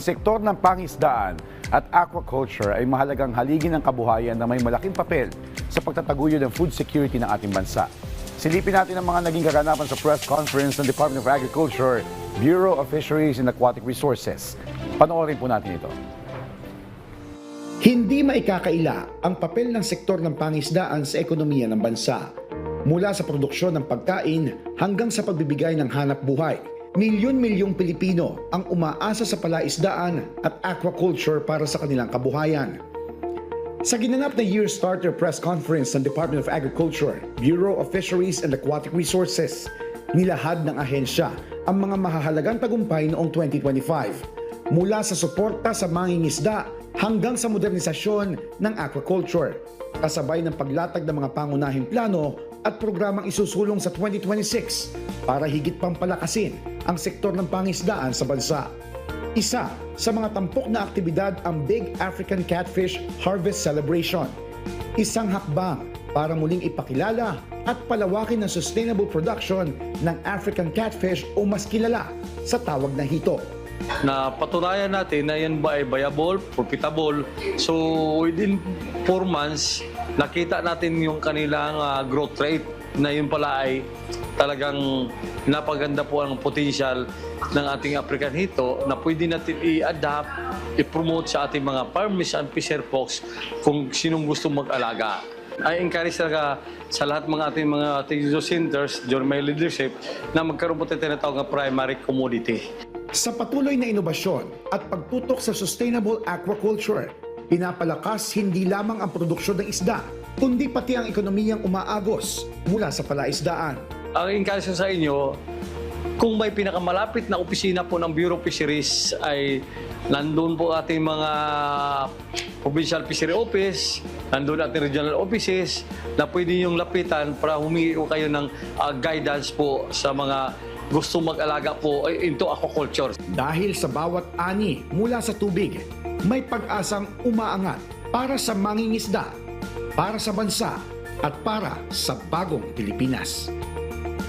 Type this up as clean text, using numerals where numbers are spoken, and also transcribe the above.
sektor ng pangisdaan at aquaculture ay mahalagang haligi ng kabuhayan na may malaking papel sa pagtataguyod ng food security ng ating bansa. Silipin natin ang mga naging kaganapan sa press conference ng Department of Agriculture, Bureau of Fisheries and Aquatic Resources. Panoorin po natin ito. Hindi maikakaila ang papel ng sektor ng pangisdaan sa ekonomiya ng bansa. Mula sa produksyon ng pagkain hanggang sa pagbibigay ng hanap buhay, milyon-milyong Pilipino ang umaasa sa palaisdaan at aquaculture para sa kanilang kabuhayan. Sa ginanap na Year Starter Press Conference ng Department of Agriculture, Bureau of Fisheries and Aquatic Resources, nilahad ng ahensya ang mga mahahalagang tagumpay noong 2025, mula sa suporta sa mangingisda hanggang sa modernisasyon ng aquaculture, kasabay ng paglatag ng mga pangunahing plano at programang isusulong sa 2026 para higit pang palakasin ang sektor ng pangisdaan sa bansa. Isa sa mga tampok na aktibidad ang Big African Catfish Harvest Celebration, isang hakbang para muling ipakilala at palawakin ang sustainable production ng African catfish o mas kilala sa tawag na hito. Na patunayan natin na yan ba ay viable, profitable. So within 4 months, nakita natin yung kanilang growth rate na yun pala ay talagang napaganda po ang potential ng ating African hito na pwede natin i-adapt, i-promote sa ating mga farmers and fisher folks kung sinong gusto mag-alaga. I encourage talaga sa lahat mga ating mga technical centers during my leadership na magkaroon po tayo tinatawag na primary commodity. Sa patuloy na inobasyon at pagtutok sa sustainable aquaculture, pinapalakas hindi lamang ang produksyon ng isda, kundi pati ang ekonomiyang umaagos mula sa palaisdaan. Ang encourage sa inyo, kung may pinakamalapit na opisina po ng Bureau of Fisheries ay nandun po ating mga provincial fishery office, nandun ating regional offices na pwede yung lapitan para humingi ko kayo ng guidance po sa mga gusto mag-alaga po into aquaculture. Dahil sa bawat ani mula sa tubig, may pag-asang umaangat para sa mangingisda, para sa bansa at para sa bagong Pilipinas.